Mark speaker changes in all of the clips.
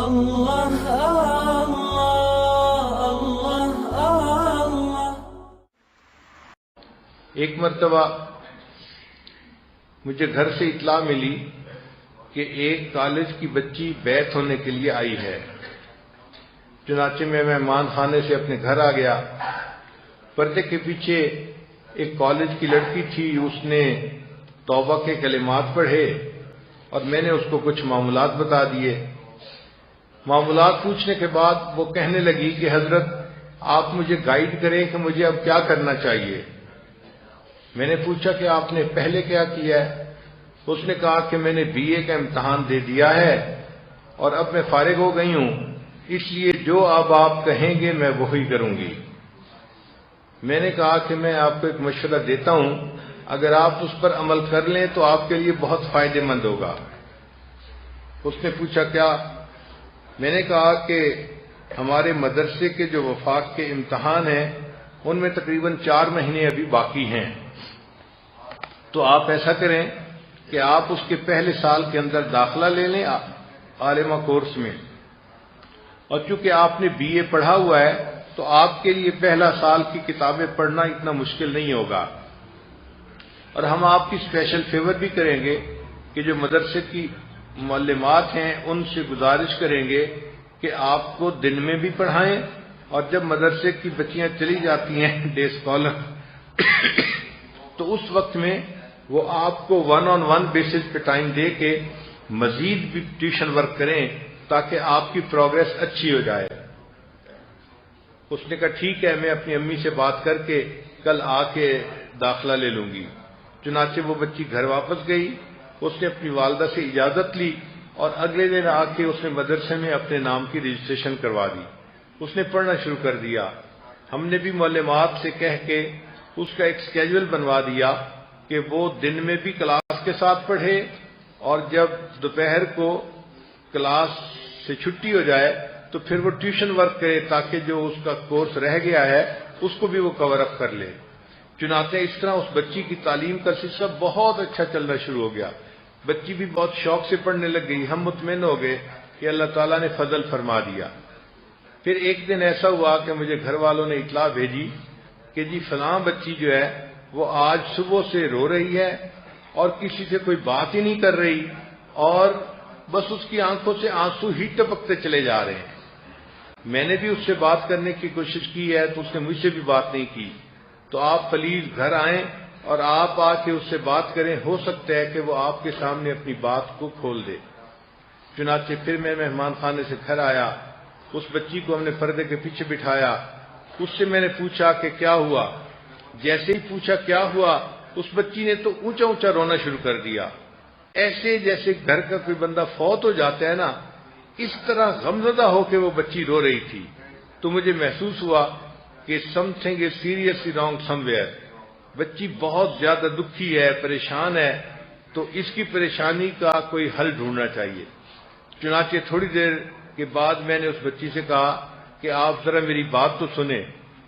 Speaker 1: اللہ اللہ اللہ۔
Speaker 2: ایک مرتبہ مجھے گھر سے اطلاع ملی کہ ایک کالج کی بچی بیعت ہونے کے لیے آئی ہے۔ چنانچہ میں مہمان خانے سے اپنے گھر آ گیا۔ پردے کے پیچھے ایک کالج کی لڑکی تھی، اس نے توبہ کے کلمات پڑھے اور میں نے اس کو کچھ معاملات بتا دیے۔ معاملات پوچھنے کے بعد وہ کہنے لگی کہ حضرت آپ مجھے گائیڈ کریں کہ مجھے اب کیا کرنا چاہیے۔ میں نے پوچھا کہ آپ نے پہلے کیا کیا ہے؟ اس نے کہا کہ میں نے BA کا امتحان دے دیا ہے اور اب میں فارغ ہو گئی ہوں، اس لیے جو اب آپ کہیں گے میں وہی کروں گی۔ میں نے کہا کہ میں آپ کو ایک مشورہ دیتا ہوں، اگر آپ اس پر عمل کر لیں تو آپ کے لیے بہت فائدہ مند ہوگا۔ اس نے پوچھا کیا؟ میں نے کہا کہ ہمارے مدرسے کے جو وفاق کے امتحان ہیں ان میں تقریباً 4 مہینے ابھی باقی ہیں، تو آپ ایسا کریں کہ آپ اس کے پہلے سال کے اندر داخلہ لے لیں عالمہ کورس میں، اور چونکہ آپ نے BA پڑھا ہوا ہے تو آپ کے لیے پہلا سال کی کتابیں پڑھنا اتنا مشکل نہیں ہوگا، اور ہم آپ کی اسپیشل فیور بھی کریں گے کہ جو مدرسے کی معلمات ہیں ان سے گزارش کریں گے کہ آپ کو دن میں بھی پڑھائیں، اور جب مدرسے کی بچیاں چلی جاتی ہیں ڈے اسکالر تو اس وقت میں وہ آپ کو 1-on-1 بیسس پہ ٹائم دے کے مزید بھی ٹیوشن ورک کریں تاکہ آپ کی پروگرس اچھی ہو جائے۔ اس نے کہا ٹھیک ہے، میں اپنی امی سے بات کر کے کل آ کے داخلہ لے لوں گی۔ چنانچہ وہ بچی گھر واپس گئی، اس نے اپنی والدہ سے اجازت لی اور اگلے دن آ کے اس نے مدرسے میں اپنے نام کی رجسٹریشن کروا دی۔ اس نے پڑھنا شروع کر دیا۔ ہم نے بھی معلمات سے کہہ کے اس کا ایک اسکیجول بنوا دیا کہ وہ دن میں بھی کلاس کے ساتھ پڑھے، اور جب دوپہر کو کلاس سے چھٹی ہو جائے تو پھر وہ ٹیوشن ورک کرے تاکہ جو اس کا کورس رہ گیا ہے اس کو بھی وہ کور اپ کر لے۔ چنانچہ اس طرح اس بچی کی تعلیم کا سلسلہ بہت اچھا چلنا شروع ہو گیا۔ بچی بھی بہت شوق سے پڑھنے لگ گئی۔ ہم مطمئن ہو گئے کہ اللہ تعالیٰ نے فضل فرما دیا۔ پھر ایک دن ایسا ہوا کہ مجھے گھر والوں نے اطلاع بھیجی کہ جی فلاں بچی جو ہے وہ آج صبح سے رو رہی ہے اور کسی سے کوئی بات ہی نہیں کر رہی، اور بس اس کی آنکھوں سے آنسو ہی ٹپکتے چلے جا رہے ہیں۔ میں نے بھی اس سے بات کرنے کی کوشش کی ہے تو اس نے مجھ سے بھی بات نہیں کی، تو آپ پلیز گھر آئیں اور آپ آ کے اس سے بات کریں، ہو سکتا ہے کہ وہ آپ کے سامنے اپنی بات کو کھول دے۔ چنانچہ پھر میں مہمان خانے سے گھر آیا، اس بچی کو ہم نے پردے کے پیچھے بٹھایا، اس سے میں نے پوچھا کہ کیا ہوا۔ جیسے ہی پوچھا کیا ہوا، اس بچی نے تو اونچا اونچا رونا شروع کر دیا، ایسے جیسے گھر کا کوئی بندہ فوت ہو جاتا ہے نا، اس طرح غمزدہ ہو کے وہ بچی رو رہی تھی۔ تو مجھے محسوس ہوا کہ some thing is seriously wrong some where, بچی بہت زیادہ دکھی ہے، پریشان ہے، تو اس کی پریشانی کا کوئی حل ڈھونڈنا چاہیے۔ چنانچہ تھوڑی دیر کے بعد میں نے اس بچی سے کہا کہ آپ ذرا میری بات تو سنیں،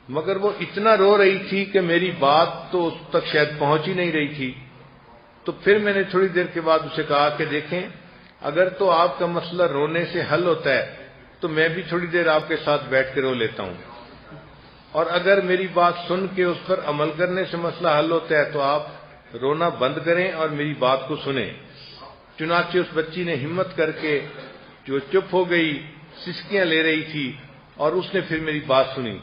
Speaker 2: مگر وہ اتنا رو رہی تھی کہ میری بات تو اس تک شاید پہنچ ہی نہیں رہی تھی۔ تو پھر میں نے تھوڑی دیر کے بعد اسے کہا کہ دیکھیں، اگر تو آپ کا مسئلہ رونے سے حل ہوتا ہے تو میں بھی تھوڑی دیر آپ کے ساتھ بیٹھ کے رو لیتا ہوں، اور اگر میری بات سن کے اس پر عمل کرنے سے مسئلہ حل ہوتا ہے تو آپ رونا بند کریں اور میری بات کو سنیں۔ چنانچہ اس بچی نے ہمت کر کے جو چپ ہو گئی، سسکیاں لے رہی تھی، اور اس نے پھر میری بات سنی۔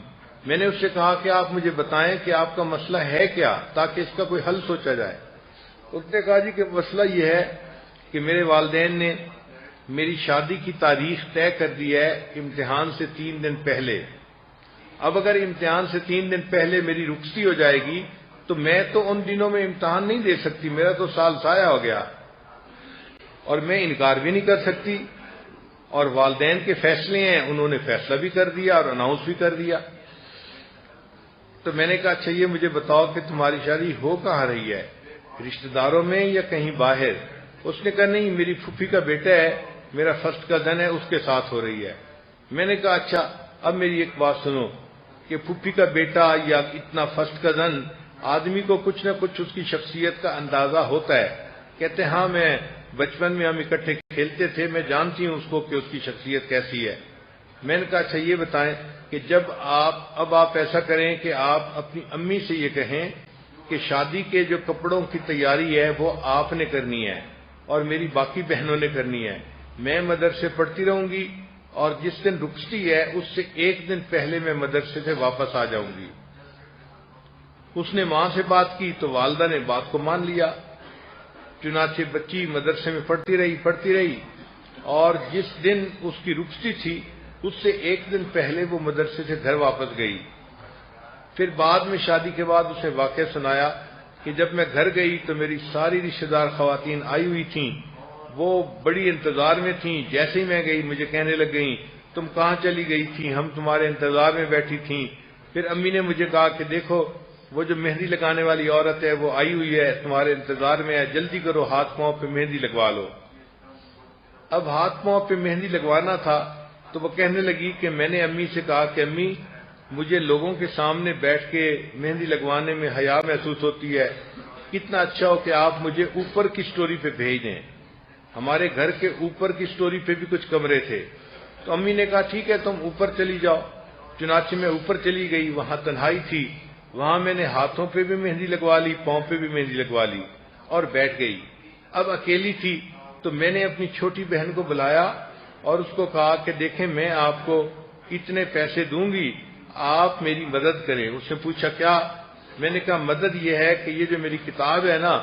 Speaker 2: میں نے اس سے کہا کہ آپ مجھے بتائیں کہ آپ کا مسئلہ ہے کیا تاکہ اس کا کوئی حل سوچا جائے۔ اس نے کہا جی کہ مسئلہ یہ ہے کہ میرے والدین نے میری شادی کی تاریخ طے کر دی ہے امتحان سے 3 دن پہلے۔ اب اگر امتحان سے 3 دن پہلے میری رخصتی ہو جائے گی تو میں تو ان دنوں میں امتحان نہیں دے سکتی، میرا تو سال ضائع ہو گیا، اور میں انکار بھی نہیں کر سکتی، اور والدین کے فیصلے ہیں، انہوں نے فیصلہ بھی کر دیا اور اناؤنس بھی کر دیا۔ تو میں نے کہا اچھا یہ مجھے بتاؤ کہ تمہاری شادی ہو کہاں رہی ہے، رشتہ داروں میں یا کہیں باہر؟ اس نے کہا نہیں، میری پھوپھی کا بیٹا ہے، میرا فرسٹ کزن ہے، اس کے ساتھ ہو رہی ہے۔ میں نے کہا اچھا اب میری ایک بات سنو کہ پھوپھی کا بیٹا یا اتنا فرسٹ کزن، آدمی کو کچھ نہ کچھ اس کی شخصیت کا اندازہ ہوتا ہے۔ کہتے ہاں میں بچپن میں ہم اکٹھے کھیلتے تھے، میں جانتی ہوں اس کو کہ اس کی شخصیت کیسی ہے۔ میں نے کہا اچھا یہ بتائیں کہ جب آپ ایسا کریں کہ آپ اپنی امی سے یہ کہیں کہ شادی کے جو کپڑوں کی تیاری ہے وہ آپ نے کرنی ہے اور میری باقی بہنوں نے کرنی ہے، میں مدرسے پڑھتی رہوں گی اور جس دن رخصتی ہے اس سے ایک دن پہلے میں مدرسے سے واپس آ جاؤں گی۔ اس نے ماں سے بات کی تو والدہ نے بات کو مان لیا، چنانچہ بچی مدرسے میں پڑھتی رہی اور جس دن اس کی رخصتی تھی اس سے ایک دن پہلے وہ مدرسے سے گھر واپس گئی۔ پھر بعد میں شادی کے بعد اسے واقعہ سنایا کہ جب میں گھر گئی تو میری ساری رشتہ دار خواتین آئی ہوئی تھیں، وہ بڑی انتظار میں تھیں، جیسے ہی میں گئی مجھے کہنے لگ گئیں تم کہاں چلی گئی تھی، ہم تمہارے انتظار میں بیٹھی تھیں۔ پھر امی نے مجھے کہا کہ دیکھو وہ جو مہندی لگانے والی عورت ہے وہ آئی ہوئی ہے، تمہارے انتظار میں ہے، جلدی کرو ہاتھ پاؤں پہ مہندی لگوا لو۔ اب ہاتھ پاؤں پہ مہندی لگوانا تھا تو وہ کہنے لگی کہ میں نے امی سے کہا کہ امی مجھے لوگوں کے سامنے بیٹھ کے مہندی لگوانے میں حیا محسوس ہوتی ہے، کتنا اچھا ہو کہ آپ مجھے اوپر کی سٹوری پہ بھیج دیں۔ ہمارے گھر کے اوپر کی سٹوری پہ بھی کچھ کمرے تھے، تو امی نے کہا ٹھیک ہے تم اوپر چلی جاؤ۔ چنانچہ میں اوپر چلی گئی، وہاں تنہائی تھی، وہاں میں نے ہاتھوں پہ بھی مہندی لگوا لی، پاؤں پہ بھی مہندی لگوا لی اور بیٹھ گئی۔ اب اکیلی تھی تو میں نے اپنی چھوٹی بہن کو بلایا اور اس کو کہا کہ دیکھیں میں آپ کو اتنے پیسے دوں گی، آپ میری مدد کریں۔ اس نے پوچھا کیا؟ میں نے کہا مدد یہ ہے کہ یہ جو میری کتاب ہے نا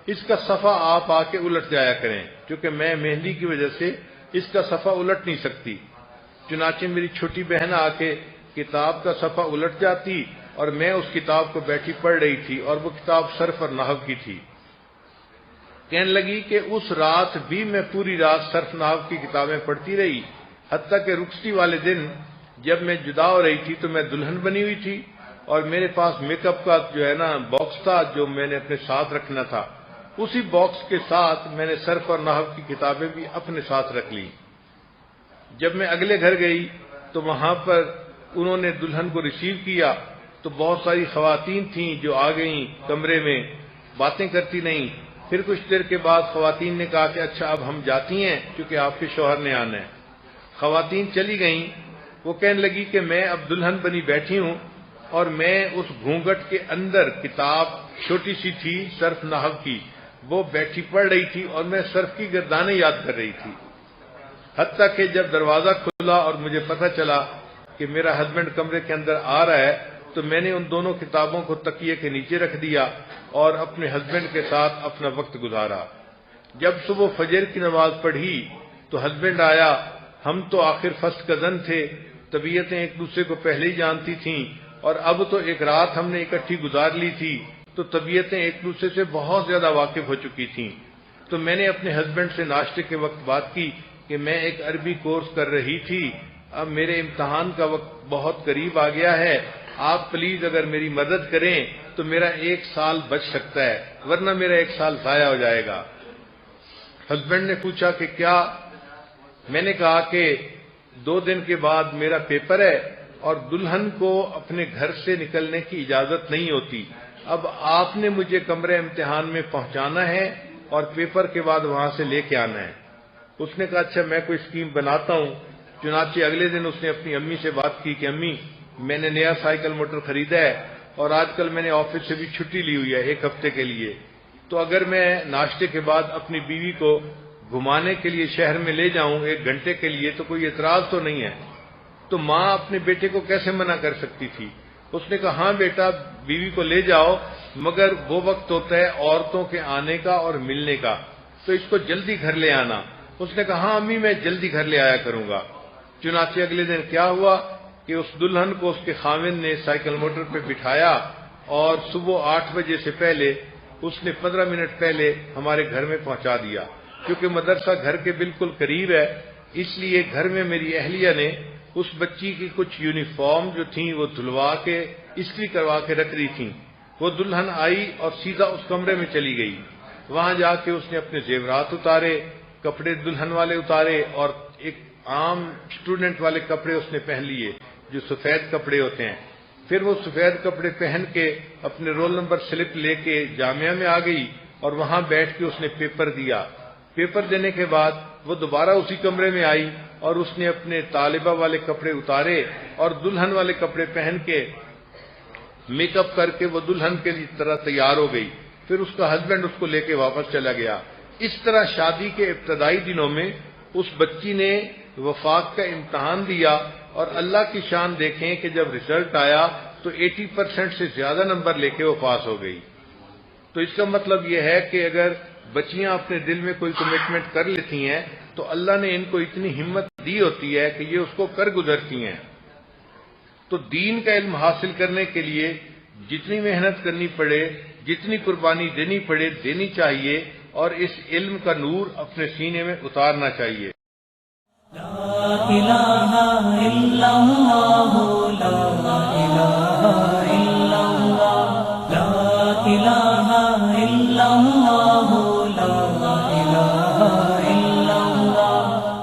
Speaker 2: اس کا صفحہ آپ آ کے الٹ جایا کریں، کیونکہ میں مہندی کی وجہ سے اس کا صفحہ الٹ نہیں سکتی۔ چنانچہ میری چھوٹی بہن آ کے کتاب کا صفحہ الٹ جاتی اور میں اس کتاب کو بیٹھی پڑھ رہی تھی، اور وہ کتاب صرف اور نحو کی تھی۔ کہنے لگی کہ اس رات بھی میں پوری رات صرف نحو کی کتابیں پڑھتی رہی، حتیٰ کہ رخصتی والے دن جب میں جدا ہو رہی تھی تو میں دلہن بنی ہوئی تھی اور میرے پاس میک اپ کا جو ہے نا باکس تھا جو میں نے اپنے ساتھ رکھنا تھا، اسی باکس کے ساتھ میں نے صرف اور نحو کی کتابیں بھی اپنے ساتھ رکھ لی۔ جب میں اگلے گھر گئی تو وہاں پر انہوں نے دلہن کو ریسیو کیا تو بہت ساری خواتین تھیں جو آ گئیں کمرے میں، باتیں کرتی نہیں۔ پھر کچھ دیر کے بعد خواتین نے کہا کہ اچھا اب ہم جاتی ہیں کیونکہ آپ کے شوہر نے آنا ہے۔ خواتین چلی گئیں، وہ کہنے لگی کہ میں اب دلہن بنی بیٹھی ہوں اور میں اس گھونگھٹ کے اندر کتاب چھوٹی سی تھی صرف نحو کی، وہ بیٹھی پڑھ رہی تھی اور میں صرف کی گردانیں یاد کر رہی تھی۔ حتیٰ کہ جب دروازہ کھلا اور مجھے پتہ چلا کہ میرا ہسبینڈ کمرے کے اندر آ رہا ہے تو میں نے ان دونوں کتابوں کو تکیے کے نیچے رکھ دیا اور اپنے ہسبینڈ کے ساتھ اپنا وقت گزارا۔ جب صبح فجر کی نماز پڑھی تو ہسبینڈ آیا، ہم تو آخر فرسٹ کزن تھے، طبیعتیں ایک دوسرے کو پہلے ہی جانتی تھیں اور اب تو ایک رات ہم نے اکٹھی گزار لی تھی تو طبیعتیں ایک دوسرے سے بہت زیادہ واقف ہو چکی تھیں۔ تو میں نے اپنے ہسبینڈ سے ناشتے کے وقت بات کی کہ میں ایک عربی کورس کر رہی تھی، اب میرے امتحان کا وقت بہت قریب آ گیا ہے، آپ پلیز اگر میری مدد کریں تو میرا 1 سال بچ سکتا ہے ورنہ میرا 1 سال ضائع ہو جائے گا۔ ہسبینڈ نے پوچھا کہ کیا؟ میں نے کہا کہ 2 دن کے بعد میرا پیپر ہے اور دلہن کو اپنے گھر سے نکلنے کی اجازت نہیں ہوتی، اب آپ نے مجھے کمرے امتحان میں پہنچانا ہے اور پیپر کے بعد وہاں سے لے کے آنا ہے۔ اس نے کہا اچھا میں کوئی اسکیم بناتا ہوں۔ چنانچہ اگلے دن اس نے اپنی امی سے بات کی کہ امی میں نے نیا سائیکل موٹر خریدا ہے اور آج کل میں نے آفس سے بھی چھٹی لی ہوئی ہے 1 ہفتے کے لیے، تو اگر میں ناشتے کے بعد اپنی بیوی کو گھمانے کے لیے شہر میں لے جاؤں 1 گھنٹے کے لیے تو کوئی اعتراض تو نہیں ہے؟ تو ماں اپنے بیٹے کو کیسے منع کر سکتی تھی؟ اس نے کہا ہاں بیٹا بیوی کو لے جاؤ، مگر وہ وقت ہوتا ہے عورتوں کے آنے کا اور ملنے کا، تو اس کو جلدی گھر لے آنا۔ اس نے کہا ہاں امی میں جلدی گھر لے آیا کروں گا۔ چنانچہ اگلے دن کیا ہوا کہ اس دلہن کو اس کے خاوند نے سائیکل موٹر پہ بٹھایا اور صبح 8 بجے سے پہلے اس نے 15 منٹ پہلے ہمارے گھر میں پہنچا دیا۔ کیونکہ مدرسہ گھر کے بالکل قریب ہے اس لیے گھر میں میری اہلیہ نے اس بچی کی کچھ یونیفارم جو تھیں وہ دھلوا کے استری کروا کے رکھ رہی تھیں۔ وہ دلہن آئی اور سیدھا اس کمرے میں چلی گئی، وہاں جا کے اس نے اپنے زیورات اتارے، کپڑے دلہن والے اتارے اور ایک عام اسٹوڈنٹ والے کپڑے اس نے پہن لیے جو سفید کپڑے ہوتے ہیں۔ پھر وہ سفید کپڑے پہن کے اپنے رول نمبر سلپ لے کے جامعہ میں آ گئی اور وہاں بیٹھ کے اس نے پیپر دیا۔ پیپر دینے کے بعد وہ دوبارہ اسی کمرے میں آئی اور اس نے اپنے طالبہ والے کپڑے اتارے اور دلہن والے کپڑے پہن کے میک اپ کر کے وہ دلہن کے طرح تیار ہو گئی. پھر اس کا ہسبینڈ اس کو لے کے واپس چلا گیا. اس طرح شادی کے ابتدائی دنوں میں اس بچی نے وفاق کا امتحان دیا اور اللہ کی شان دیکھیں کہ جب رزلٹ آیا تو 80% سے زیادہ نمبر لے کے وہ پاس ہو گئی. تو اس کا مطلب یہ ہے کہ اگر بچیاں اپنے دل میں کوئی کمٹمنٹ کر لیتی ہیں تو اللہ نے ان کو اتنی ہمت دی ہوتی ہے کہ یہ اس کو کر گزرتی ہیں. تو دین کا علم حاصل کرنے کے لیے جتنی محنت کرنی پڑے، جتنی قربانی دینی پڑے دینی چاہیے اور اس علم کا نور اپنے سینے میں اتارنا چاہیے.
Speaker 1: لا الہ الا اللہ لا الہ الا اللہ لا الہ الا اللہ لا الہ الا اللہ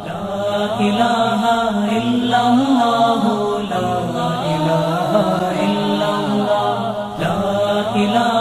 Speaker 1: لا الہ الا اللہ لا الہ الا اللہ لا الہ